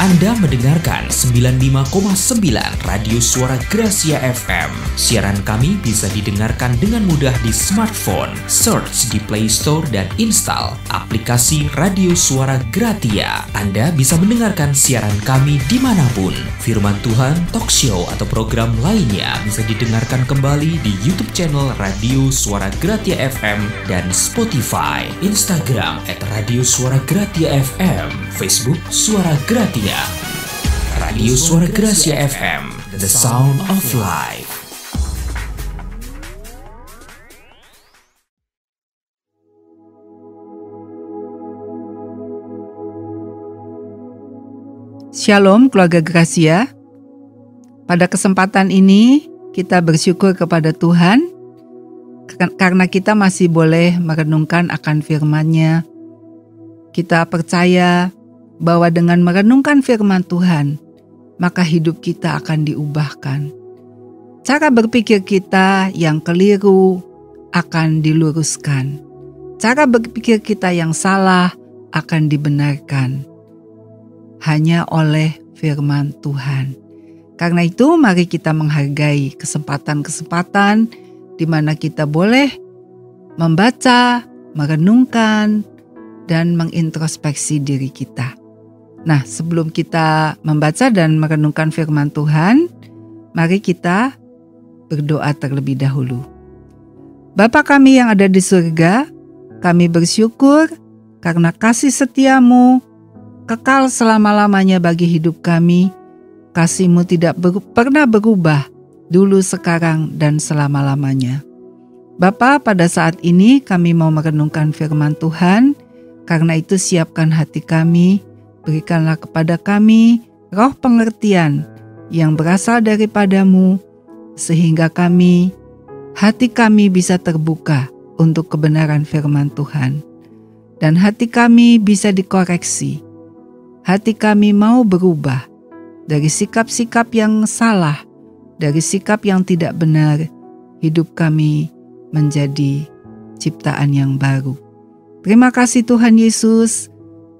Anda mendengarkan 95,9 Radio Suara Gracia FM. Siaran kami bisa didengarkan dengan mudah di smartphone. Search di Play Store dan install aplikasi Radio Suara Gratia. Anda bisa mendengarkan siaran kami dimanapun. Firman Tuhan, talk show, atau program lainnya bisa didengarkan kembali di YouTube channel Radio Suara Gratia FM dan Spotify, Instagram @Radio Suara Gratia FM, Facebook Suara Gratia. Radio Suara Gracia FM, the sound of life. Shalom keluarga Gracia. Pada kesempatan ini kita bersyukur kepada Tuhan karena kita masih boleh merenungkan akan firman-Nya. Kita percaya bahwa dengan merenungkan firman Tuhan, maka hidup kita akan diubahkan. Cara berpikir kita yang keliru akan diluruskan. Cara berpikir kita yang salah akan dibenarkan hanya oleh firman Tuhan. Karena itu mari kita menghargai kesempatan-kesempatan di mana kita boleh membaca, merenungkan, dan mengintrospeksi diri kita. Nah, sebelum kita membaca dan merenungkan firman Tuhan, mari kita berdoa terlebih dahulu. Bapa kami yang ada di surga, kami bersyukur karena kasih setia-Mu kekal selama-lamanya bagi hidup kami. Kasih-Mu tidak pernah berubah, dulu, sekarang, dan selama-lamanya. Bapa, pada saat ini kami mau merenungkan firman Tuhan, karena itu siapkan hati kami, berikanlah kepada kami roh pengertian yang berasal daripada-Mu, sehingga hati kami bisa terbuka untuk kebenaran firman Tuhan. Dan hati kami bisa dikoreksi. Hati kami mau berubah dari sikap-sikap yang salah, dari sikap yang tidak benar. Hidup kami menjadi ciptaan yang baru. Terima kasih Tuhan Yesus.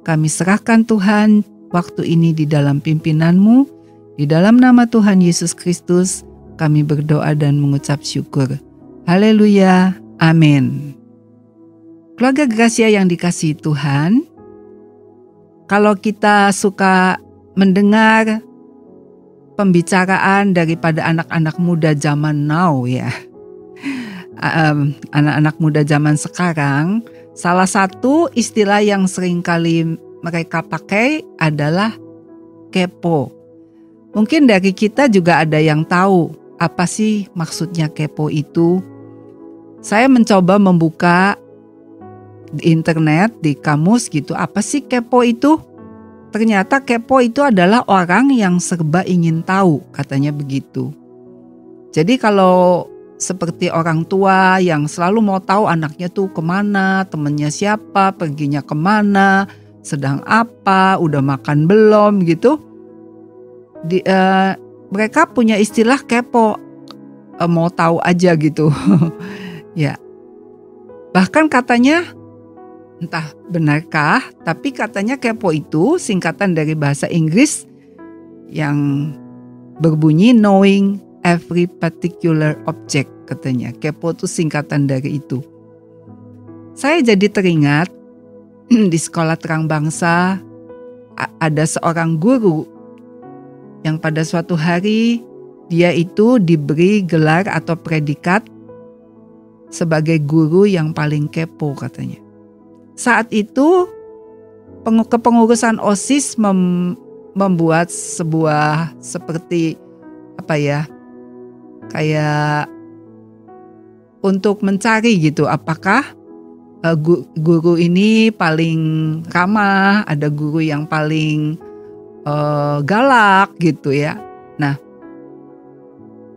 Kami serahkan Tuhan waktu ini di dalam pimpinan-Mu. Di dalam nama Tuhan Yesus Kristus kami berdoa dan mengucap syukur. Haleluya. Amin. Keluarga Gracia yang dikasihi Tuhan, kalau kita suka mendengar pembicaraan daripada anak-anak muda zaman now ya, anak-anak muda zaman sekarang, salah satu istilah yang sering kali mereka pakai adalah kepo. Mungkin dari kita juga ada yang tahu apa sih maksudnya kepo itu. Saya mencoba membuka di internet, di kamus gitu, apa sih kepo itu? Ternyata kepo itu adalah orang yang serba ingin tahu, katanya begitu. Jadi kalau seperti orang tua yang selalu mau tahu anaknya tuh kemana, temennya siapa, perginya kemana, sedang apa, udah makan belum gitu. Mereka punya istilah kepo, mau tahu aja gitu. Ya, bahkan katanya, entah benarkah, tapi katanya kepo itu singkatan dari bahasa Inggris yang berbunyi knowing every particular object, katanya. Kepo itu singkatan dari itu. Saya jadi teringat di sekolah Terang Bangsa ada seorang guru yang pada suatu hari dia itu diberi gelar atau predikat sebagai guru yang paling kepo, katanya. Saat itu kepengurusan OSIS membuat sebuah seperti kayak untuk mencari gitu, apakah guru ini paling ramah, ada guru yang paling galak gitu ya. Nah,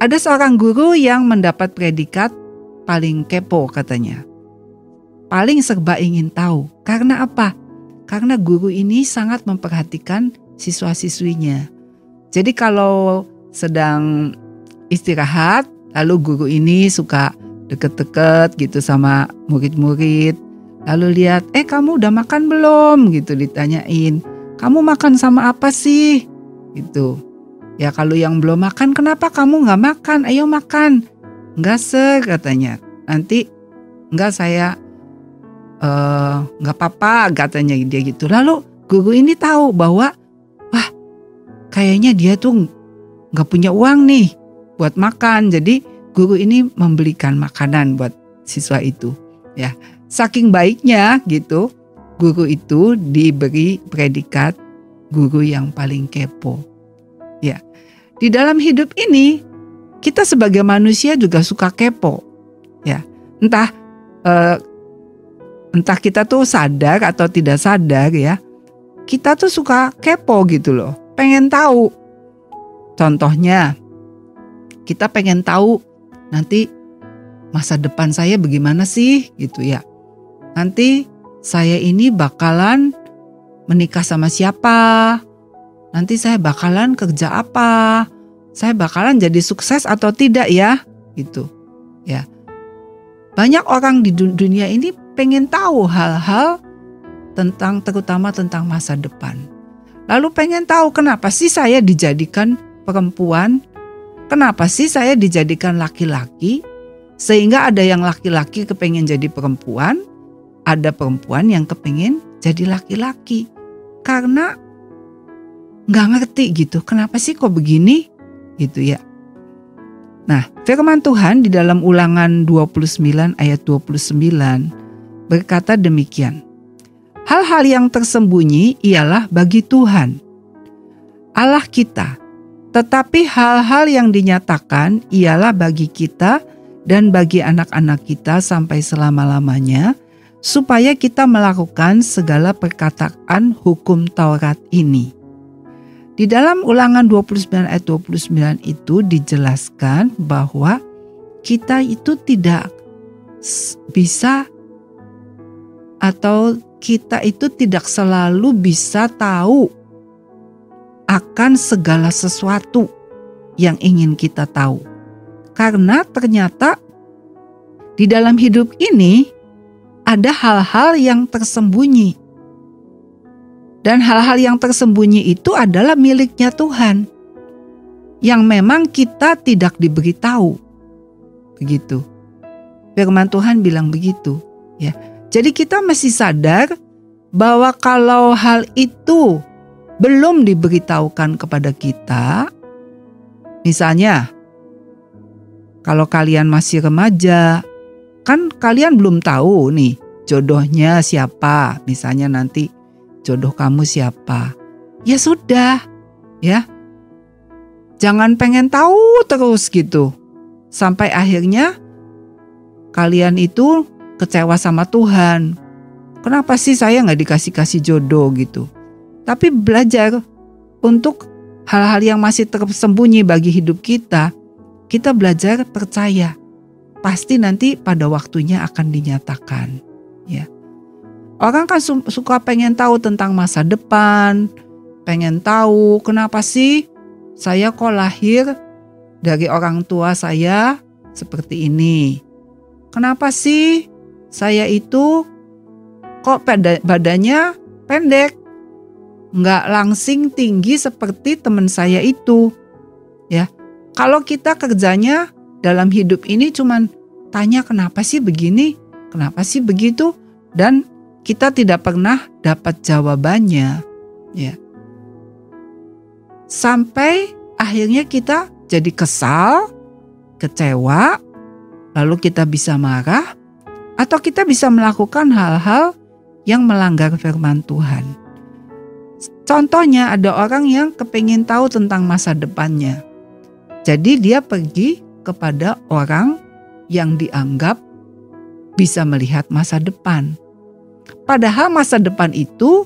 ada seorang guru yang mendapat predikat paling kepo, katanya. Paling serba ingin tahu. Karena apa? Karena guru ini sangat memperhatikan siswa-siswinya. Jadi kalau sedang istirahat, lalu guru ini suka deket-deket gitu sama murid-murid. Lalu lihat, kamu udah makan belum? Gitu ditanyain. kamu makan sama apa sih? Gitu. Ya kalau yang belum makan, kenapa kamu nggak makan? Ayo makan. Enggak sir, katanya. Nanti enggak, saya nggak apa-apa, katanya dia gitu. Lalu guru ini tahu bahwa wah, kayaknya dia tuh nggak punya uang nih buat makan. Jadi guru ini membelikan makanan buat siswa itu. Ya, saking baiknya gitu, guru itu diberi predikat guru yang paling kepo. Ya, di dalam hidup ini kita sebagai manusia juga suka kepo. Ya, entah kita tuh sadar atau tidak sadar ya, kita tuh suka kepo gitu loh, pengen tahu. Contohnya, kita pengen tahu nanti masa depan saya bagaimana sih gitu ya. Nanti saya ini bakalan menikah sama siapa, nanti saya bakalan kerja apa, saya bakalan jadi sukses atau tidak ya, gitu ya. Banyak orang di dunia ini pengen tahu hal-hal terutama tentang masa depan. Lalu pengen tahu kenapa sih saya dijadikan perempuan, kenapa sih saya dijadikan laki-laki, sehingga ada yang laki-laki kepengen jadi perempuan, ada perempuan yang kepengen jadi laki-laki. Karena nggak ngerti gitu, kenapa sih kok begini gitu ya. Nah, firman Tuhan di dalam Ulangan 29 ayat 29 berkata demikian. Hal-hal yang tersembunyi ialah bagi Tuhan, Allah kita. Tetapi hal-hal yang dinyatakan ialah bagi kita dan bagi anak-anak kita sampai selama-lamanya, supaya kita melakukan segala perkataan hukum Taurat ini. Di dalam Ulangan 29 ayat 29 itu dijelaskan bahwa kita itu tidak bisa atau kita itu tidak selalu bisa tahu akan segala sesuatu yang ingin kita tahu. Karena ternyata di dalam hidup ini ada hal-hal yang tersembunyi. Dan hal-hal yang tersembunyi itu adalah miliknya Tuhan, yang memang kita tidak diberitahu. Begitu. Firman Tuhan bilang begitu, ya. Jadi kita mesti sadar bahwa kalau hal itu belum diberitahukan kepada kita, misalnya kalau kalian masih remaja, kan kalian belum tahu nih jodohnya siapa, misalnya nanti jodoh kamu siapa. Ya sudah, ya. Jangan pengen tahu terus gitu. Sampai akhirnya kalian itu kecewa sama Tuhan. Kenapa sih saya gak dikasih jodoh gitu. Tapi belajar untuk hal-hal yang masih tersembunyi bagi hidup kita. Kita belajar percaya. Pasti nanti pada waktunya akan dinyatakan. Ya. Orang kan suka pengen tahu tentang masa depan, pengen tahu kenapa sih saya kok lahir dari orang tua saya seperti ini. Kenapa sih saya itu kok badannya pendek, nggak langsing tinggi seperti teman saya itu. Ya, kalau kita kerjanya dalam hidup ini cuman tanya kenapa sih begini, kenapa sih begitu, dan kita tidak pernah dapat jawabannya, ya. Sampai akhirnya kita jadi kesal, kecewa, lalu kita bisa marah, atau kita bisa melakukan hal-hal yang melanggar firman Tuhan. Contohnya ada orang yang kepingin tahu tentang masa depannya. Jadi dia pergi kepada orang yang dianggap bisa melihat masa depan. Padahal masa depan itu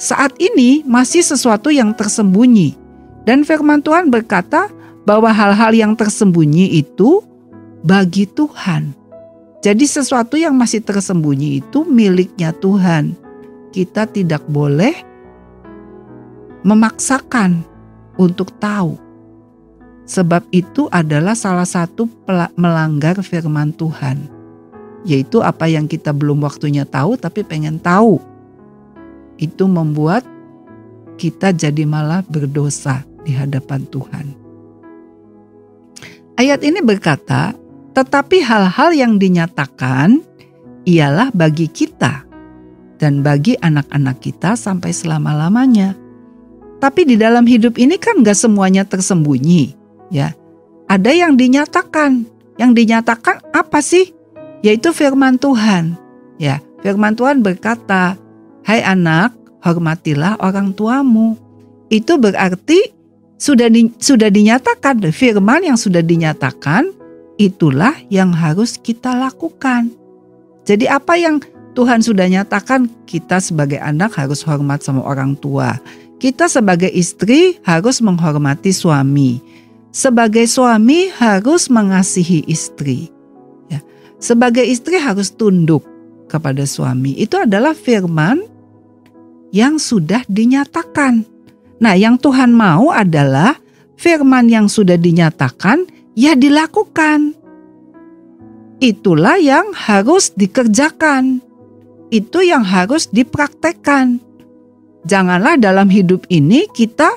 saat ini masih sesuatu yang tersembunyi. Dan firman Tuhan berkata bahwa hal-hal yang tersembunyi itu bagi Tuhan. Jadi sesuatu yang masih tersembunyi itu miliknya Tuhan. Kita tidak boleh memaksakan untuk tahu. Sebab itu adalah salah satu melanggar firman Tuhan. Yaitu apa yang kita belum waktunya tahu tapi pengen tahu. Itu membuat kita jadi malah berdosa di hadapan Tuhan. Ayat ini berkata, tetapi hal-hal yang dinyatakan ialah bagi kita dan bagi anak-anak kita sampai selama-lamanya. Tapi di dalam hidup ini kan gak semuanya tersembunyi, ya. Ada yang dinyatakan. Yang dinyatakan apa sih? Yaitu firman Tuhan. Ya, firman Tuhan berkata, "Hai anak, hormatilah orang tuamu." Itu berarti sudah dinyatakan, firman yang sudah dinyatakan itulah yang harus kita lakukan. Jadi apa yang Tuhan sudah nyatakan, kita sebagai anak harus hormat sama orang tua. Kita sebagai istri harus menghormati suami. Sebagai suami harus mengasihi istri. Ya. Sebagai istri harus tunduk kepada suami. Itu adalah firman yang sudah dinyatakan. Nah, yang Tuhan mau adalah firman yang sudah dinyatakan, ya dilakukan. Itulah yang harus dikerjakan. Itu yang harus dipraktekkan. Janganlah dalam hidup ini kita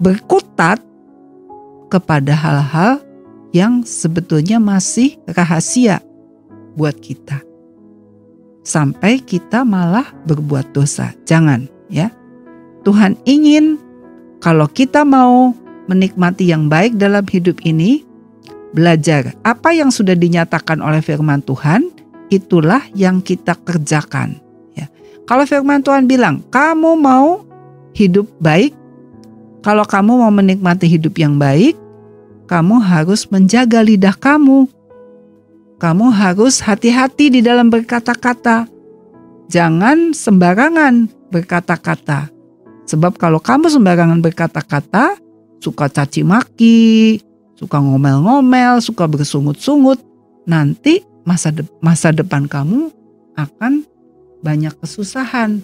berkutat kepada hal-hal yang sebetulnya masih rahasia buat kita. Sampai kita malah berbuat dosa. Jangan, ya. Tuhan ingin kalau kita mau menikmati yang baik dalam hidup ini, belajar apa yang sudah dinyatakan oleh firman Tuhan, itulah yang kita kerjakan. Ya. Kalau firman Tuhan bilang, kamu mau hidup baik, kalau kamu mau menikmati hidup yang baik, kamu harus menjaga lidah kamu. Kamu harus hati-hati di dalam berkata-kata. Jangan sembarangan berkata-kata. Sebab kalau kamu sembarangan berkata-kata, suka caci maki, suka ngomel-ngomel, suka bersungut-sungut, nanti masa depan kamu akan banyak kesusahan.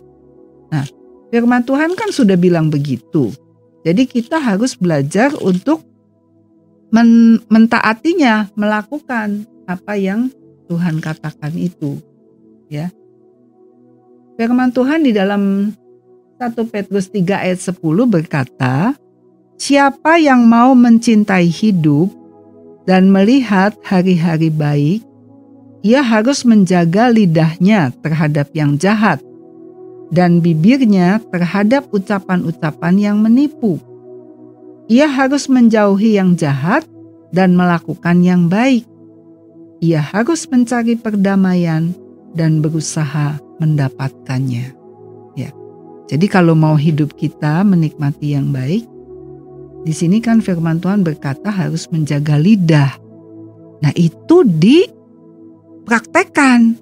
Nah, firman Tuhan kan sudah bilang begitu. Jadi kita harus belajar untuk mentaatinya, melakukan apa yang Tuhan katakan itu. Ya. Firman Tuhan di dalam 1 Petrus 3 ayat 10 berkata, siapa yang mau mencintai hidup dan melihat hari-hari baik, ia harus menjaga lidahnya terhadap yang jahat dan bibirnya terhadap ucapan-ucapan yang menipu. Ia harus menjauhi yang jahat dan melakukan yang baik. Ia harus mencari perdamaian dan berusaha mendapatkannya. Ya. Jadi kalau mau hidup kita menikmati yang baik, di sini kan firman Tuhan berkata harus menjaga lidah. Nah, itu dipraktekkan.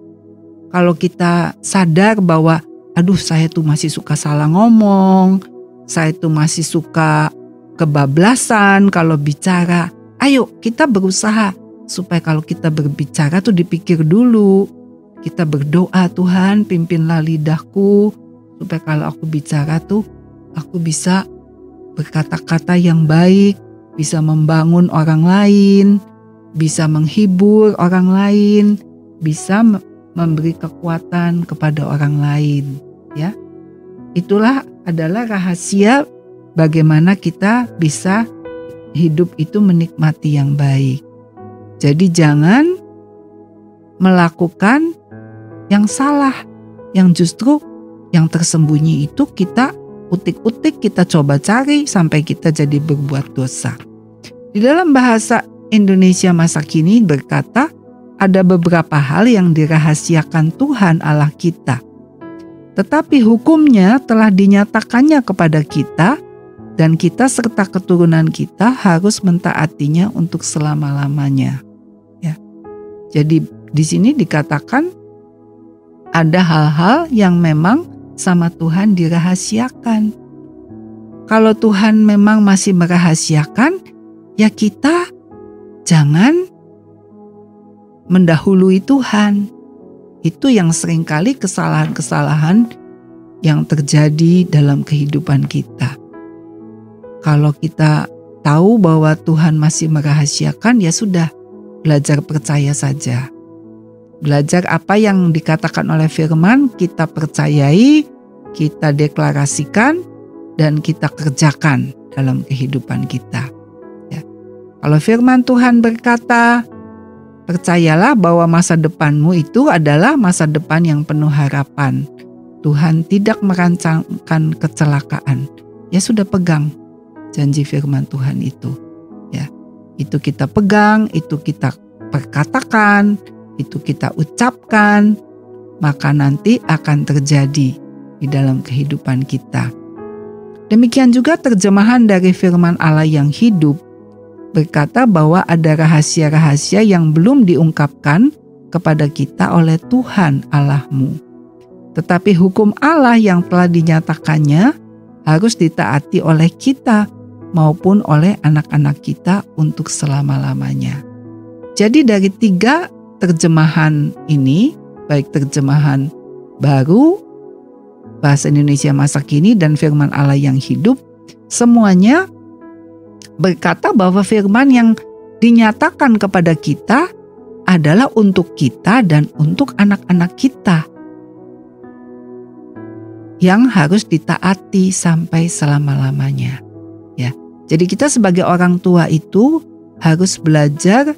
Kalau kita sadar bahwa aduh saya tuh masih suka salah ngomong, saya tuh masih suka kebablasan kalau bicara. Ayo kita berusaha supaya kalau kita berbicara tuh dipikir dulu. Kita berdoa, Tuhan pimpinlah lidahku supaya kalau aku bicara tuh aku bisa berkata-kata yang baik, bisa membangun orang lain, bisa menghibur orang lain, bisa memberi kekuatan kepada orang lain, ya. Itulah adalah rahasia bagaimana kita bisa hidup itu menikmati yang baik. Jadi jangan melakukan yang salah, yang justru yang tersembunyi itu kita utik-utik, kita coba cari sampai kita jadi berbuat dosa. Di dalam bahasa Indonesia masa kini berkata, ada beberapa hal yang dirahasiakan Tuhan Allah kita. Tetapi hukumnya telah dinyatakannya kepada kita dan kita serta keturunan kita harus mentaatinya untuk selama-lamanya. Ya. Jadi di sini dikatakan ada hal-hal yang memang sama Tuhan dirahasiakan. Kalau Tuhan memang masih merahasiakan, ya kita jangan mendahului Tuhan. Itu yang seringkali kesalahan-kesalahan yang terjadi dalam kehidupan kita. Kalau kita tahu bahwa Tuhan masih merahasiakan, ya sudah, belajar percaya saja. Belajar apa yang dikatakan oleh firman, kita percayai, kita deklarasikan dan kita kerjakan dalam kehidupan kita. Ya. Kalau firman Tuhan berkata, percayalah bahwa masa depanmu itu adalah masa depan yang penuh harapan. Tuhan tidak merancangkan kecelakaan. Ya sudah, pegang janji firman Tuhan itu. Ya, itu kita pegang, itu kita perkatakan, itu kita ucapkan, maka nanti akan terjadi di dalam kehidupan kita. Demikian juga terjemahan dari firman Allah yang hidup berkata bahwa ada rahasia-rahasia yang belum diungkapkan kepada kita oleh Tuhan Allahmu. Tetapi hukum Allah yang telah dinyatakannya harus ditaati oleh kita maupun oleh anak-anak kita untuk selama-lamanya. Jadi dari 3 terjemahan ini, baik terjemahan baru, bahasa Indonesia masa kini, dan firman Allah yang hidup, semuanya berkata bahwa firman yang dinyatakan kepada kita adalah untuk kita dan untuk anak-anak kita, yang harus ditaati sampai selama-lamanya. Ya, jadi kita sebagai orang tua itu harus belajar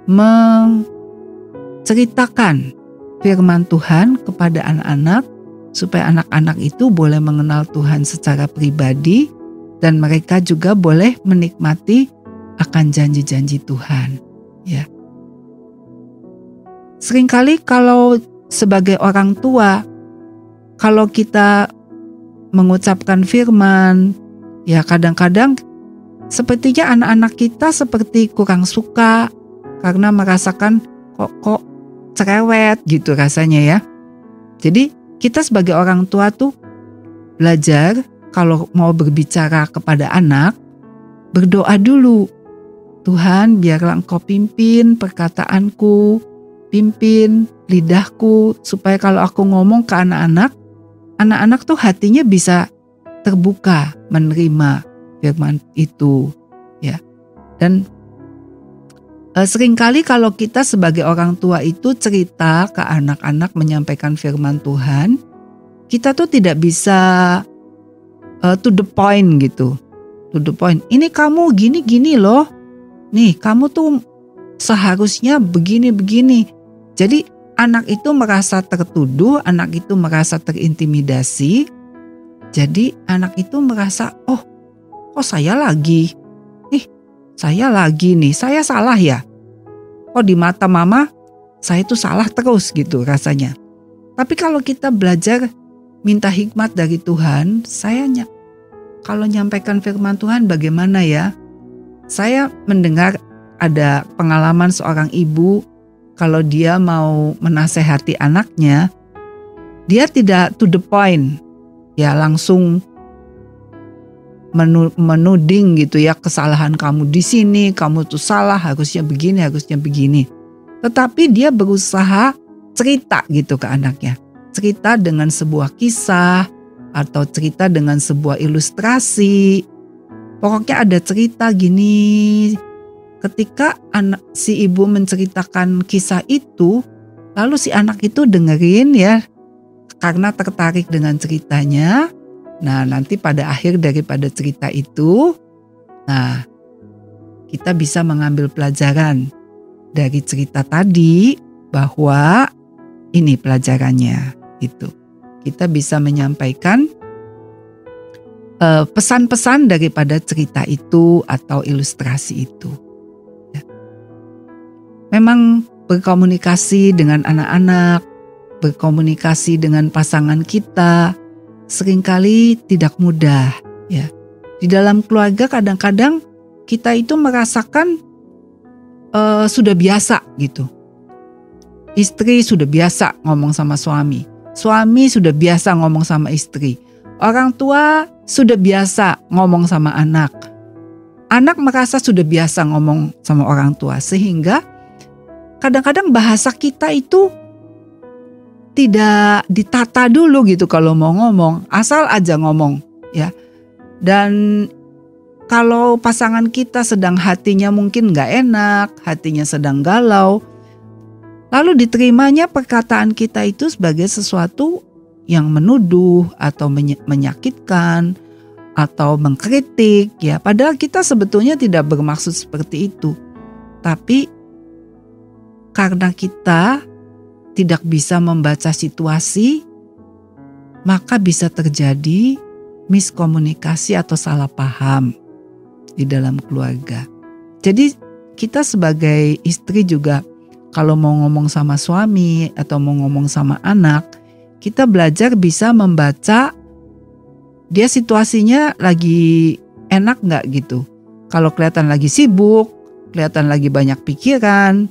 menceritakan firman Tuhan kepada anak-anak, supaya anak-anak itu boleh mengenal Tuhan secara pribadi dan mereka juga boleh menikmati akan janji-janji Tuhan. Ya. Seringkali kalau sebagai orang tua, kalau kita mengucapkan firman, ya kadang-kadang sepertinya anak-anak kita seperti kurang suka karena merasakan kok cerewet gitu rasanya ya. Jadi kita sebagai orang tua tuh belajar kalau mau berbicara kepada anak, berdoa dulu. Tuhan, biarlah Engkau pimpin perkataanku, pimpin lidahku, supaya kalau aku ngomong ke anak-anak tuh hatinya bisa terbuka menerima firman itu, ya. Dan seringkali kalau kita sebagai orang tua itu cerita ke anak-anak menyampaikan firman Tuhan, kita tuh tidak bisa to the point gitu. To the point. Ini kamu gini-gini loh. Nih, kamu tuh seharusnya begini-begini. Jadi anak itu merasa tertuduh, anak itu merasa terintimidasi. Jadi anak itu merasa, oh kok saya lagi? Saya lagi nih, saya salah ya? Oh di mata mama, saya itu salah terus gitu rasanya. Tapi kalau kita belajar minta hikmat dari Tuhan, kalau nyampaikan firman Tuhan bagaimana ya? Saya mendengar ada pengalaman seorang ibu, kalau dia mau menasehati anaknya, dia tidak to the point, ya langsung menuding gitu ya, kesalahan kamu di sini, kamu tuh salah, harusnya begini, harusnya begini. Tetapi dia berusaha cerita gitu ke anaknya. Cerita dengan sebuah kisah atau cerita dengan sebuah ilustrasi. Pokoknya ada cerita gini. Ketika si ibu menceritakan kisah itu, lalu si anak itu dengerin ya, karena tertarik dengan ceritanya. Nah, nanti pada akhir daripada cerita itu, nah kita bisa mengambil pelajaran dari cerita tadi, bahwa ini pelajarannya itu. Kita bisa menyampaikan pesan-pesan daripada cerita itu atau ilustrasi itu. Ya. Memang berkomunikasi dengan anak-anak, berkomunikasi dengan pasangan kita, seringkali tidak mudah ya. Di dalam keluarga kadang-kadang kita itu merasakan sudah biasa gitu. Istri sudah biasa ngomong sama suami, suami sudah biasa ngomong sama istri, orang tua sudah biasa ngomong sama anak, anak merasa sudah biasa ngomong sama orang tua, sehingga kadang-kadang bahasa kita itu tidak ditata dulu gitu kalau mau ngomong, asal aja ngomong ya. Dan kalau pasangan kita sedang hatinya mungkin gak enak, hatinya sedang galau, lalu diterimanya perkataan kita itu sebagai sesuatu yang menuduh atau menyakitkan atau mengkritik ya. Padahal kita sebetulnya tidak bermaksud seperti itu. Tapi karena kita tidak bisa membaca situasi, maka bisa terjadi miskomunikasi atau salah paham di dalam keluarga. Jadi kita sebagai istri juga kalau mau ngomong sama suami atau mau ngomong sama anak, kita belajar bisa membaca dia situasinya lagi enak gak gitu. Kalau kelihatan lagi sibuk, kelihatan lagi banyak pikiran,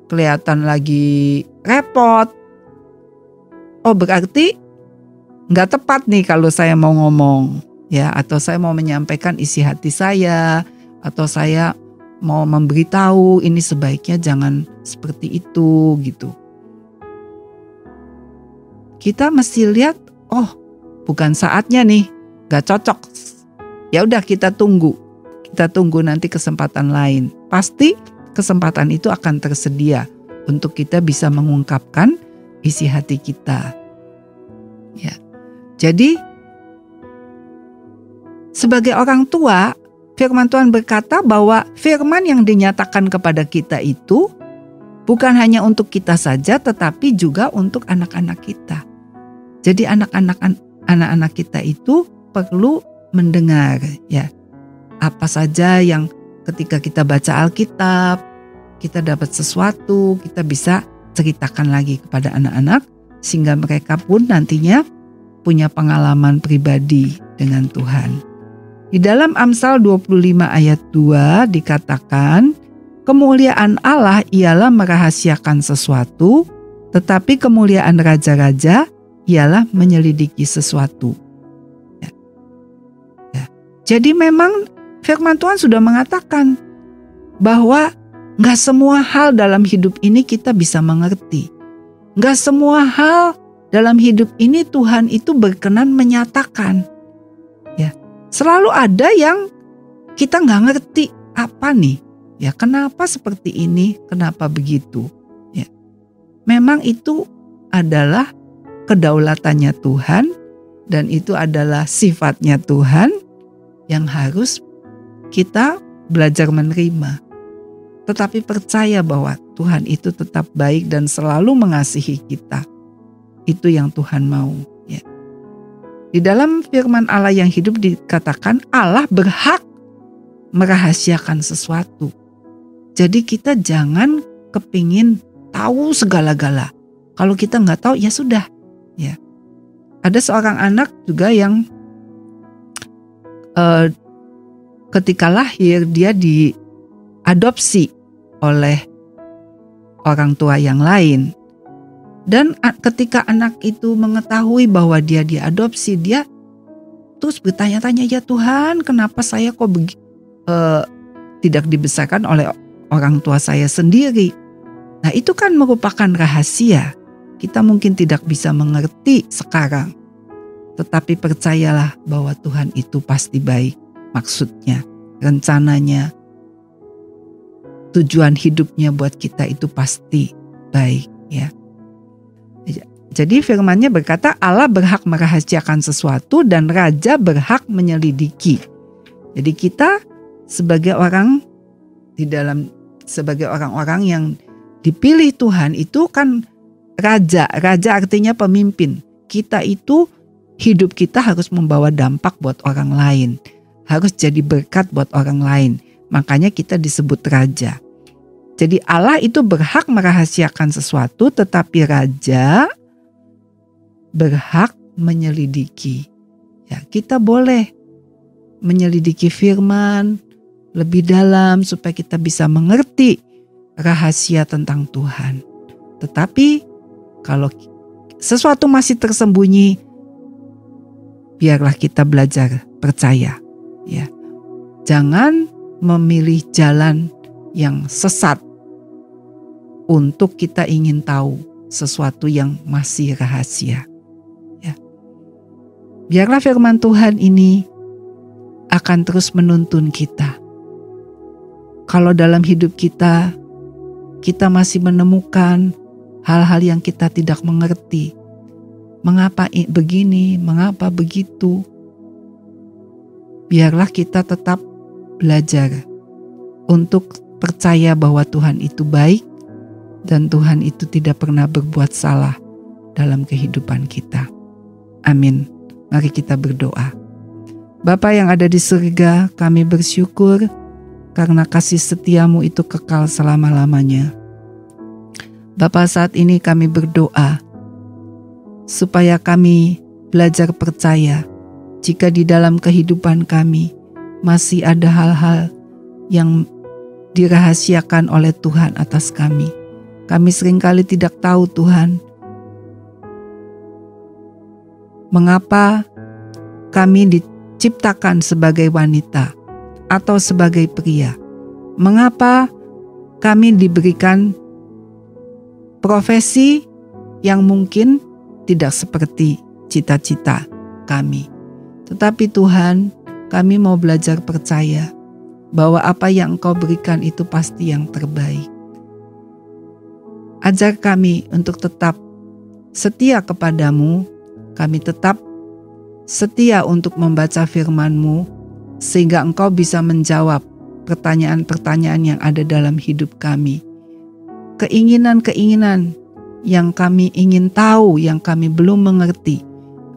kelihatan lagi repot, oh berarti gak tepat nih kalau saya mau ngomong ya, atau saya mau menyampaikan isi hati saya, atau saya mau memberitahu ini sebaiknya jangan seperti itu gitu. Kita mesti lihat, oh bukan saatnya nih, gak cocok. Ya udah kita tunggu nanti kesempatan lain. Pasti kesempatan itu akan tersedia untuk kita bisa mengungkapkan isi hati kita. Ya. Jadi sebagai orang tua, firman Tuhan berkata bahwa firman yang dinyatakan kepada kita itu bukan hanya untuk kita saja, tetapi juga untuk anak-anak kita. Jadi anak-anak kita itu perlu mendengar ya. Apa saja yang ketika kita baca Alkitab, kita dapat sesuatu, kita bisa ceritakan lagi kepada anak-anak sehingga mereka pun nantinya punya pengalaman pribadi dengan Tuhan. Di dalam Amsal 25 ayat 2 dikatakan, kemuliaan Allah ialah merahasiakan sesuatu, tetapi kemuliaan raja-raja ialah menyelidiki sesuatu. Ya. Jadi memang firman Tuhan sudah mengatakan bahwa gak semua hal dalam hidup ini kita bisa mengerti. Gak semua hal dalam hidup ini Tuhan itu berkenan menyatakan. Ya, selalu ada yang kita nggak ngerti apa nih. Ya, kenapa seperti ini? Kenapa begitu? Ya, memang itu adalah kedaulatannya Tuhan dan itu adalah sifatnya Tuhan yang harus kita belajar menerima. Tetapi percaya bahwa Tuhan itu tetap baik dan selalu mengasihi kita. Itu yang Tuhan mau. Ya. Di dalam firman Allah yang hidup dikatakan Allah berhak merahasiakan sesuatu. Jadi kita jangan kepingin tahu segala-gala. Kalau kita nggak tahu ya sudah. Ya. Ada seorang anak juga yang ketika lahir dia diadopsi oleh orang tua yang lain. Dan ketika anak itu mengetahui bahwa dia diadopsi, dia terus bertanya-tanya, ya Tuhan, kenapa saya kok tidak dibesarkan oleh orang tua saya sendiri? Nah, itu kan merupakan rahasia. Kita mungkin tidak bisa mengerti sekarang. Tetapi percayalah bahwa Tuhan itu pasti baik. Maksudnya, rencananya, tujuan hidupnya buat kita itu pasti baik ya. Jadi firman-Nya berkata Allah berhak merahasiakan sesuatu dan raja berhak menyelidiki. Jadi kita sebagai orang sebagai orang-orang yang dipilih Tuhan itu kan raja. Raja artinya pemimpin. Kita itu hidup kita harus membawa dampak buat orang lain. Harus jadi berkat buat orang lain. Makanya kita disebut raja. Jadi Allah itu berhak merahasiakan sesuatu, tetapi raja berhak menyelidiki. Ya, kita boleh menyelidiki firman lebih dalam supaya kita bisa mengerti rahasia tentang Tuhan. Tetapi kalau sesuatu masih tersembunyi, biarlah kita belajar percaya. Ya, jangan memilih jalan yang sesat untuk kita ingin tahu sesuatu yang masih rahasia. Ya. Biarlah firman Tuhan ini akan terus menuntun kita. Kalau dalam hidup kita masih menemukan hal-hal yang kita tidak mengerti, mengapa begini, mengapa begitu. Biarlah kita tetap belajar untuk percaya bahwa Tuhan itu baik dan Tuhan itu tidak pernah berbuat salah dalam kehidupan kita. Amin. Mari kita berdoa. Bapa yang ada di surga, kami bersyukur karena kasih setiamu itu kekal selama-lamanya. Bapa, saat ini kami berdoa supaya kami belajar percaya jika di dalam kehidupan kami masih ada hal-hal yang dirahasiakan oleh Tuhan atas kami. Kami seringkali tidak tahu Tuhan, mengapa kami diciptakan sebagai wanita atau sebagai pria. Mengapa kami diberikan profesi yang mungkin tidak seperti cita-cita kami. Tetapi Tuhan, kami mau belajar percaya bahwa apa yang Engkau berikan itu pasti yang terbaik. Ajar kami untuk tetap setia kepadamu, kami tetap setia untuk membaca firman-Mu, sehingga Engkau bisa menjawab pertanyaan-pertanyaan yang ada dalam hidup kami. Keinginan-keinginan yang kami ingin tahu, yang kami belum mengerti,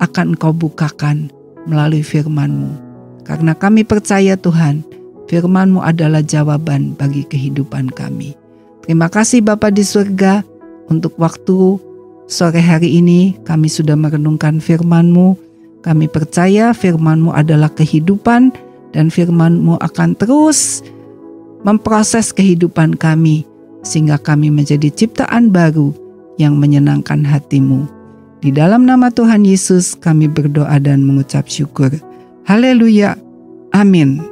akan Engkau bukakan melalui firman-Mu. Karena kami percaya Tuhan, firman-Mu adalah jawaban bagi kehidupan kami. Terima kasih Bapa di surga, untuk waktu sore hari ini kami sudah merenungkan firman-Mu. Kami percaya firman-Mu adalah kehidupan dan firman-Mu akan terus memproses kehidupan kami, sehingga kami menjadi ciptaan baru yang menyenangkan hati-Mu. Di dalam nama Tuhan Yesus kami berdoa dan mengucap syukur. Haleluya. Amin.